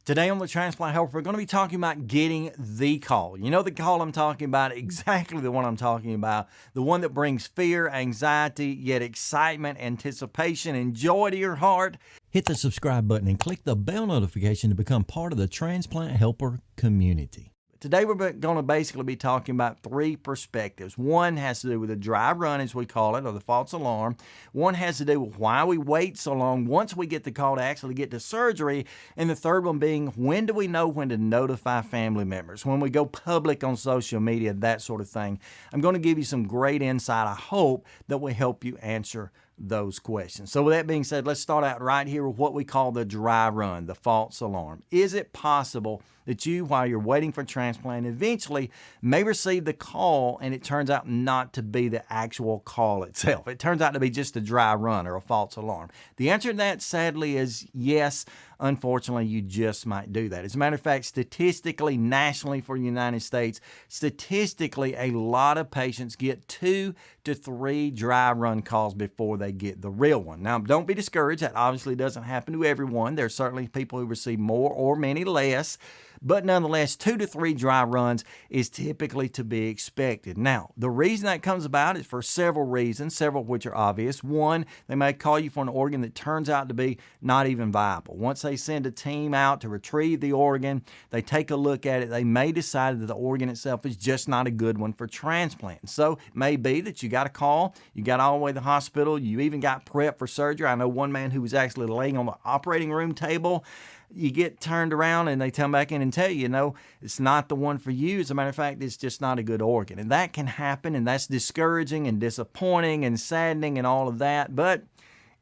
Today on the Transplant Helper, we're going to be talking about getting the call. You know the call I'm talking about, exactly the one I'm talking about, the one that brings fear, anxiety, yet excitement, anticipation, and joy to your heart. Hit the subscribe button and click the bell notification to become part of the Transplant Helper community. Today we're going to basically be talking about three perspectives. One has to do with the dry run, as we call it, or the false alarm. One has to do with why we wait so long once we get the call to actually get to surgery. And the third one being, when do we know when to notify family members? When we go public on social media, that sort of thing. I'm going to give you some great insight, I hope, that will help you answer those questions. So with that being said, let's start out right here with what we call the dry run, the false alarm. Is it possible that you, while you're waiting for transplant, eventually may receive the call and it turns out not to be the actual call itself? It turns out to be just a dry run or a false alarm. The answer to that, sadly, is yes. Unfortunately, you just might do that. As a matter of fact, statistically, nationally for the United States, statistically, a lot of patients get 2 to 3 dry run calls before they get the real one. Now, don't be discouraged. That obviously doesn't happen to everyone. There are certainly people who receive more or many less. But nonetheless, 2 to 3 dry runs is typically to be expected. Now, the reason that comes about is for several reasons, several of which are obvious. One, they may call you for an organ that turns out to be not even viable. Once they send a team out to retrieve the organ, they take a look at it, they may decide that the organ itself is just not a good one for transplant. So it may be that you got a call, you got all the way to the hospital, you even got prepped for surgery. I know one man who was actually laying on the operating room table. You get turned around and they come back in and tell you, no, it's not the one for you. As a matter of fact, it's just not a good organ. And that can happen, and that's discouraging and disappointing and saddening and all of that, but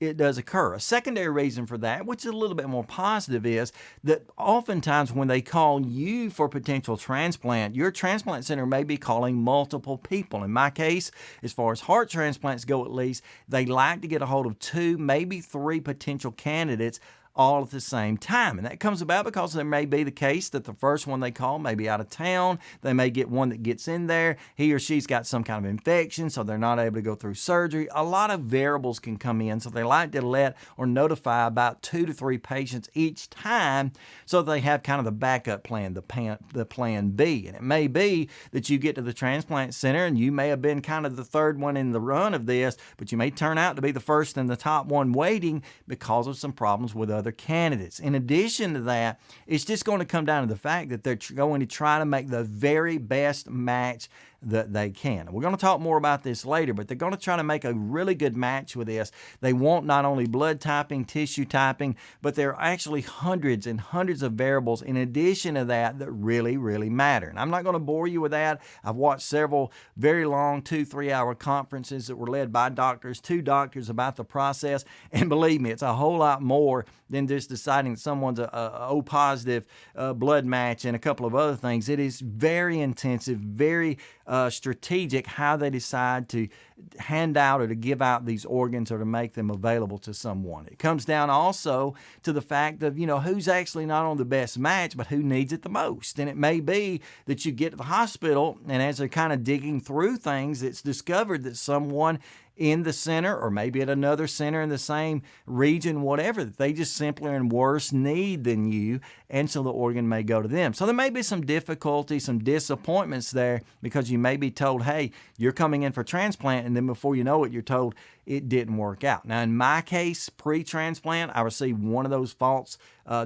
it does occur. A secondary reason for that, which is a little bit more positive, is that oftentimes when they call you for potential transplant, your transplant center may be calling multiple people. In my case, as far as heart transplants go at least, they like to get a hold of 2, maybe 3 potential candidates all at the same time. And that comes about because there may be the case that the first one they call may be out of town. They may get one that gets in there. He or she's got some kind of infection, so they're not able to go through surgery. A lot of variables can come in, so they like to let or notify about 2 to 3 patients each time so they have kind of the backup plan, the plan B. And it may be that you get to the transplant center and you may have been kind of the third one in the run of this, but you may turn out to be the first and the top one waiting because of some problems with other candidates. In addition to that, it's just going to come down to the fact that they're going to try to make the very best match that they can. We're going to talk more about this later, but they're going to try to make a really good match with this. They want not only blood typing, tissue typing, but there are actually hundreds and hundreds of variables in addition to that that really, really matter. And I'm not going to bore you with that. I've watched several very long 2-3 hour conferences that were led by doctors, 2 doctors about the process. And believe me, it's a whole lot more than just deciding that someone's a O positive blood match and a couple of other things. It is very intensive, very strategic how they decide to hand out or to give out these organs or to make them available to someone. It comes down also to the fact of, who's actually not on the best match, but who needs it the most. And it may be that you get to the hospital and as they're kind of digging through things, it's discovered that someone in the center or maybe at another center in the same region, whatever, that they just simply are in worse need than you, and so the organ may go to them. So there may be some difficulty, some disappointments there because you may be told, hey, you're coming in for transplant, and then before you know it, you're told it didn't work out. Now, in my case, pre-transplant, I received one of those false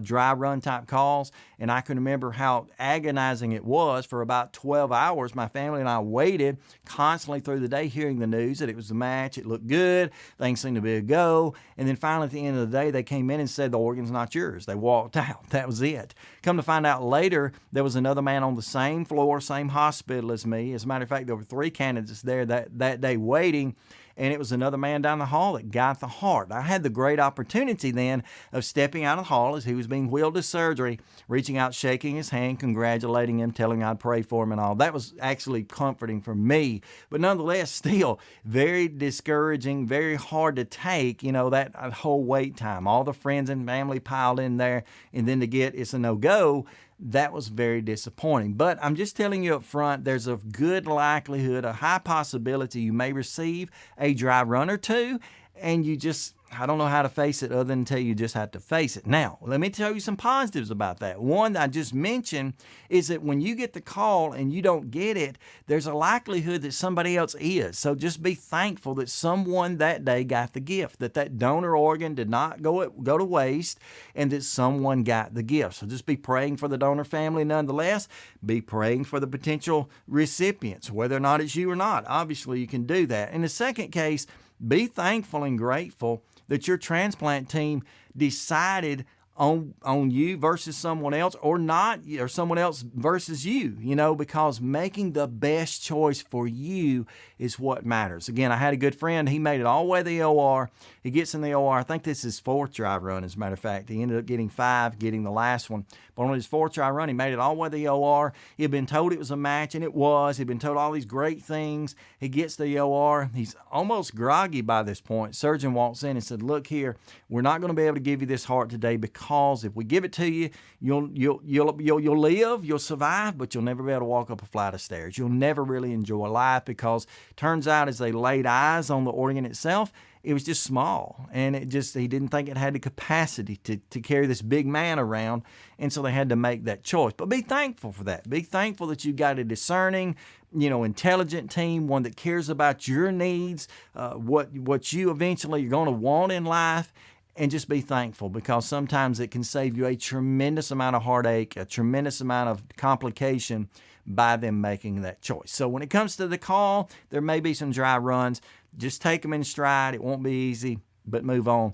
dry run type calls, and I can remember how agonizing it was. For about 12 hours, my family and I waited constantly through the day hearing the news that it was the match, it looked good, things seemed to be a go, and then finally at the end of the day, they came in and said, the organ's not yours. They walked out. That was it. Come to find out later, there was another man on the same floor, same hospital as me. As a matter of fact, there were 3 candidates there that day waiting, and it was another man down the hall that got the heart. I had the great opportunity then of stepping out of the hall as he was being wheeled to surgery, reaching out, shaking his hand, congratulating him, telling him I'd pray for him and all. That was actually comforting for me, but nonetheless, still very discouraging, very hard to take, that whole wait time. All the friends and family piled in there, and then to get it's a no-go. That was very disappointing. But I'm just telling you up front, there's a good likelihood, a high possibility you may receive a dry run or 2, and you just I don't know how to face it other than tell you just have to face it. Now, let me tell you some positives about that. One that I just mentioned is that when you get the call and you don't get it, there's a likelihood that somebody else is. So just be thankful that someone that day got the gift, that donor organ did not go to waste, and that someone got the gift. So just be praying for the donor family nonetheless. Be praying for the potential recipients, whether or not it's you or not. Obviously, you can do that. In the second case, be thankful and grateful that your transplant team decided on you versus someone else, or not, or someone else versus you, because making the best choice for you is what matters. Again, I had a good friend. He made it all the way to the OR. He gets in the OR. I think this is his fourth dry run, as a matter of fact. He ended up getting 5, getting the last one. But on his fourth dry run, he made it all the way to the OR. He had been told it was a match, and it was. He'd been told all these great things. He gets to the OR. He's almost groggy by this point. Surgeon walks in and said, "Look here, we're not going to be able to give you this heart today because if we give it to you, you'll live, you'll survive, but you'll never be able to walk up a flight of stairs. You'll never really enjoy life," because turns out as they laid eyes on the organ itself, it was just small, and he didn't think it had the capacity to carry this big man around, and so they had to make that choice. But be thankful for that. Be thankful that you got a discerning, intelligent team, one that cares about your needs, what you eventually are going to want in life. And just be thankful, because sometimes it can save you a tremendous amount of heartache, a tremendous amount of complication by them making that choice. So when it comes to the call, there may be some dry runs. Just take them in stride. It won't be easy, but move on.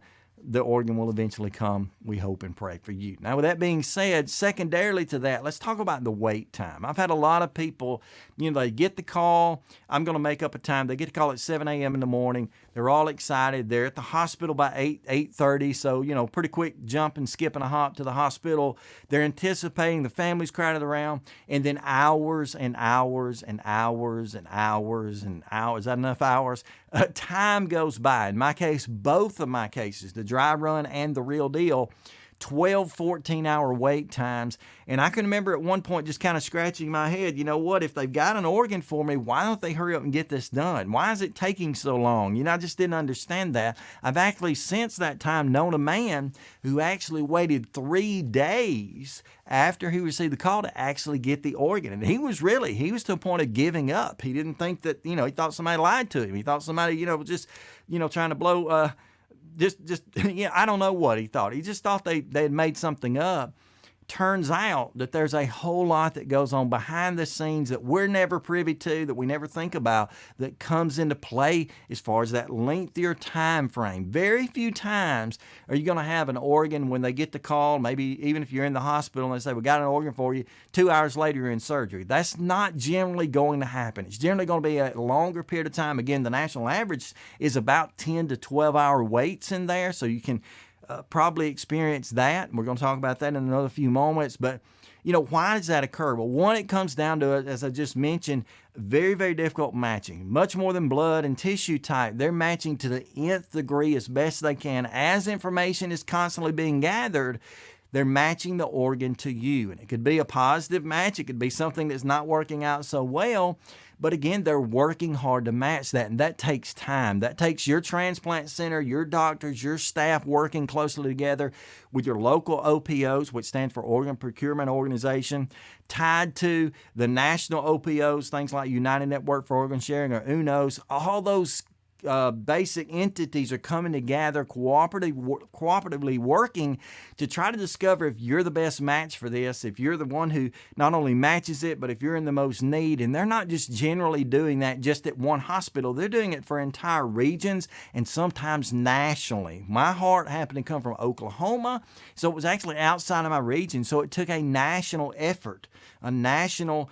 The organ will eventually come, we hope and pray for you. Now, with that being said, secondarily to that, let's talk about the wait time. I've had a lot of people, they get the call. I'm going to make up a time. They get the call at 7 a.m. in the morning. They're all excited. They're at the hospital by 8:30. So, pretty quick jump and skip and a hop to the hospital. They're anticipating, the family's crowded around, and then hours and hours and hours and hours and hours. Is that enough hours? Time goes by. In my case, both of my cases, the dry run and the real deal, 12, 14-hour wait times. And I can remember at one point just kind of scratching my head, if they've got an organ for me, why don't they hurry up and get this done? Why is it taking so long? I just didn't understand that. I've actually since that time known a man who actually waited 3 days after he received the call to actually get the organ. And he was to a point of giving up. He didn't think that, he thought somebody lied to him. He thought somebody, was just, trying to blow, I don't know what he thought. He just thought they had made something up. Turns out that there's a whole lot that goes on behind the scenes that we're never privy to, that we never think about, that comes into play as far as that lengthier time frame. Very few times are you going to have an organ when they get the call, maybe even if you're in the hospital and they say, "We got an organ for you," 2 hours later you're in surgery. That's not generally going to happen. It's generally going to be a longer period of time. Again, the national average is about 10 to 12-hour waits in there, so you can probably experience that. We're going to talk about that in another few moments. But, why does that occur? Well, one, it comes down to, as I just mentioned, very, very difficult matching. Much more than blood and tissue type. They're matching to the nth degree as best they can. As information is constantly being gathered, they're matching the organ to you. And it could be a positive match. It could be something that's not working out so well. But again, they're working hard to match that, and that takes time. That takes your transplant center, your doctors, your staff working closely together with your local OPOs, which stands for Organ Procurement Organization, tied to the national OPOs, things like United Network for Organ Sharing or UNOS. All those basic entities are coming together, cooperatively working to try to discover if you're the best match for this, if you're the one who not only matches it, but if you're in the most need. And they're not just generally doing that just at one hospital. They're doing it for entire regions and sometimes nationally. My heart happened to come from Oklahoma, so it was actually outside of my region. So it took a national effort, a national,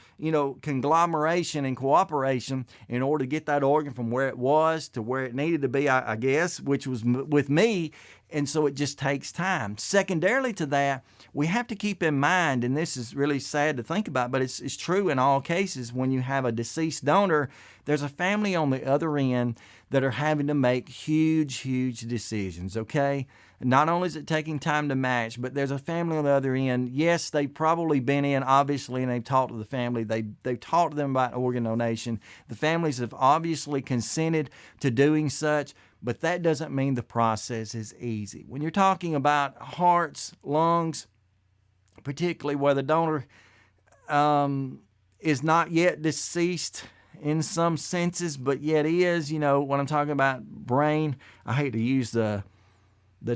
conglomeration and cooperation in order to get that organ from where it was to where it needed to be, I guess, which was with me. And so it just takes time. Secondarily to that, we have to keep in mind, and this is really sad to think about, but it's true in all cases, when you have a deceased donor, there's a family on the other end that are having to make huge, huge decisions, okay? Not only is it taking time to match, but there's a family on the other end. Yes, they've probably been in, obviously, and they've talked to the family. They've talked to them about organ donation. The families have obviously consented to doing such, but that doesn't mean the process is easy. When you're talking about hearts, lungs, particularly where the donor is not yet deceased in some senses, but yet is, when I'm talking about brain, I hate to use the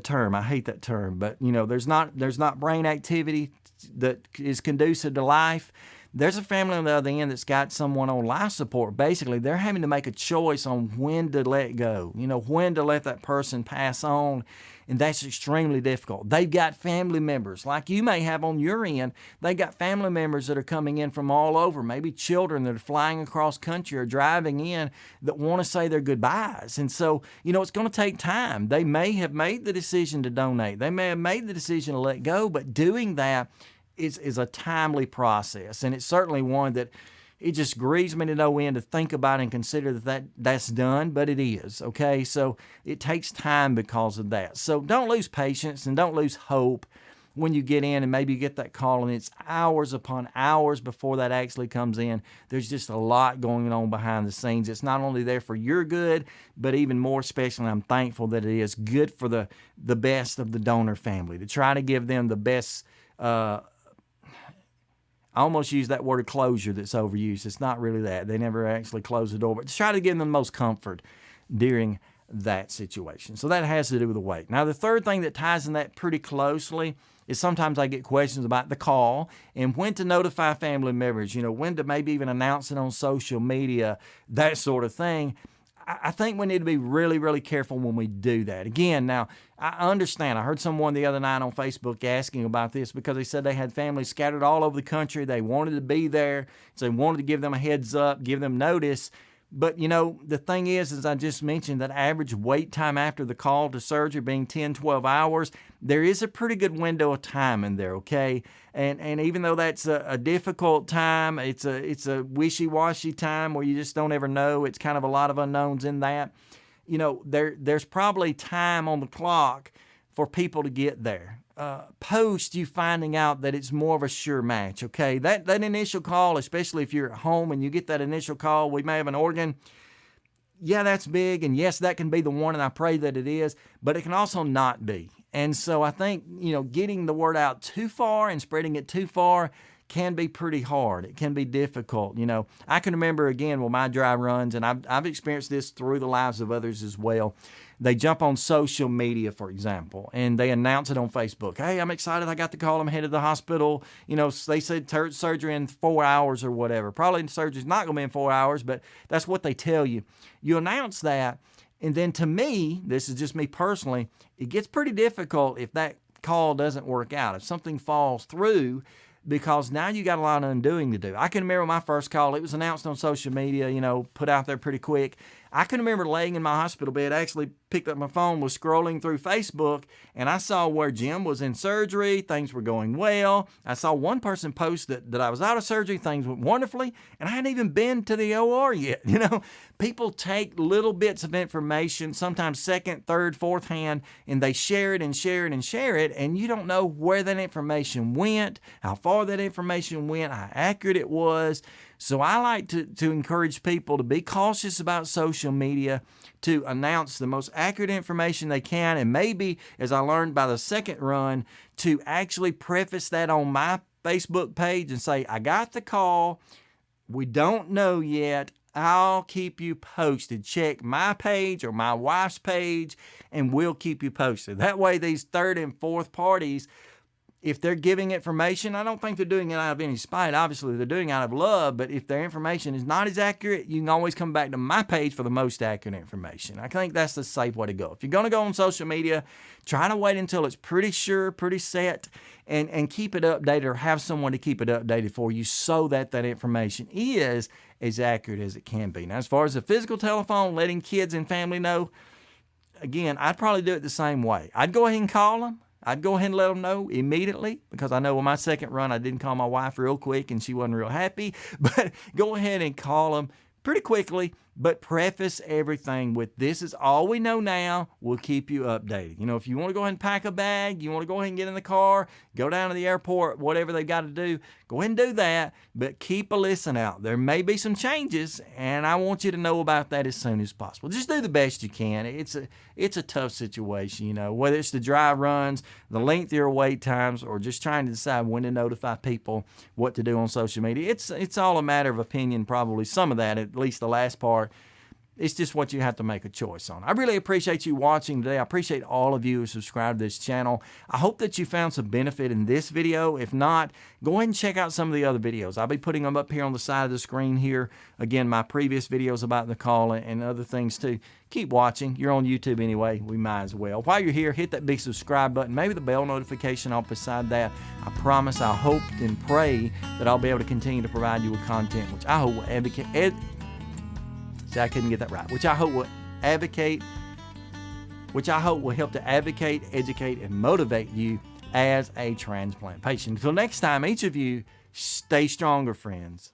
term. I hate that term, but there's not brain activity that is conducive to life. There's a family on the other end that's got someone on life support. Basically, they're having to make a choice on when to let go, when to let that person pass on, and that's extremely difficult. They've got family members, like you may have on your end. They got family members that are coming in from all over, maybe children that are flying across country or driving in that want to say their goodbyes. And so, it's going to take time. They may have made the decision to donate. They may have made the decision to let go, but doing that is a timely process, and it's certainly one that it just grieves me to no end to think about and consider that's done, but it is, okay? So it takes time because of that. So don't lose patience and don't lose hope when you get in and maybe you get that call and it's hours upon hours before that actually comes in. There's just a lot going on behind the scenes. It's not only there for your good, but even more especially, I'm thankful that it is good for the best of the donor family, to try to give them the best I almost use that word of closure that's overused. It's not really that. They never actually close the door, but to try to give them the most comfort during that situation. So that has to do with the weight. Now, the third thing that ties in that pretty closely is sometimes I get questions about the call and when to notify family members, when to maybe even announce it on social media, that sort of thing. I think we need to be really, really careful when we do that. Again, now, I understand. I heard someone the other night on Facebook asking about this because they said they had families scattered all over the country. They wanted to be there, so they wanted to give them a heads up, give them notice. But, the thing is, as I just mentioned, that average wait time after the call to surgery being 10, 12 hours, there is a pretty good window of time in there, okay? And even though that's a difficult time, it's a wishy-washy time where you just don't ever know. It's kind of a lot of unknowns in that. There's probably time on the clock for people to get there. Post you finding out that it's more of a sure match, okay? That initial call, especially if you're at home and you get that initial call, we may have an organ. Yeah, that's big, and yes, that can be the one, and I pray that it is, but it can also not be. And so I think, getting the word out too far and spreading it too far can be pretty hard. It can be difficult. I can remember, again, with my dry runs, and I've experienced this through the lives of others as well. They jump on social media, for example, and they announce it on Facebook. Hey, I'm excited. I got the call. I'm headed to the hospital. They said surgery in 4 hours or whatever. Probably the surgery's not going to be in 4 hours, but that's what they tell you. You announce that, and then to me, this is just me personally, it gets pretty difficult if that call doesn't work out. If something falls through, because now you got a lot of undoing to do. I can remember my first call. It was announced on social media, put out there pretty quick. I can remember laying in my hospital bed, actually picked up my phone, was scrolling through Facebook, and I saw where Jim was in surgery. Things were going well. I saw one person post that I was out of surgery. Things went wonderfully, and I hadn't even been to the OR yet. People take little bits of information, sometimes second, third, fourth hand, and they share it and share it and share it, and you don't know where that information went, how far that information went, how accurate it was. So I like to encourage people to be cautious about social media, to announce the most accurate information they can, and maybe, as I learned by the second run, to actually preface that on my Facebook page and say, I got the call, we don't know yet, I'll keep you posted. Check my page or my wife's page, and we'll keep you posted. That way, these third and fourth parties, if they're giving information, I don't think they're doing it out of any spite. Obviously, they're doing it out of love, but if their information is not as accurate, you can always come back to my page for the most accurate information. I think that's the safe way to go. If you're going to go on social media, try to wait until it's pretty sure, pretty set, and keep it updated or have someone to keep it updated for you so that information is as accurate as it can be. Now, as far as the physical telephone, letting kids and family know, again, I'd probably do it the same way. I'd go ahead and call them. I'd go ahead and let them know immediately, because I know with my second run, I didn't call my wife real quick and she wasn't real happy, but go ahead and call them pretty quickly. But preface everything with, this is all we know now. We'll keep you updated. You know, if you want to go ahead and pack a bag, you want to go ahead and get in the car, go down to the airport, whatever they've got to do, go ahead and do that. But keep a listen out. There may be some changes, and I want you to know about that as soon as possible. Just do the best you can. It's a tough situation, you know, whether it's the dry runs, the lengthier wait times, or just trying to decide when to notify people what to do on social media. It's all a matter of opinion, probably some of that, at least the last part. It's just what you have to make a choice on. I really appreciate you watching today. I appreciate all of you who subscribe to this channel. I hope that you found some benefit in this video. If not, go ahead and check out some of the other videos. I'll be putting them up here on the side of the screen here. Again, my previous videos about the call and other things too. Keep watching. You're on YouTube anyway. We might as well. While you're here, hit that big subscribe button. Maybe the bell notification off beside that. I promise, I hope and pray that I'll be able to continue to provide you with content, which I hope will advocate. See, I couldn't get that right. Which I hope will help to advocate, educate, and motivate you as a transplant patient. Until next time, each of you, stay stronger, friends.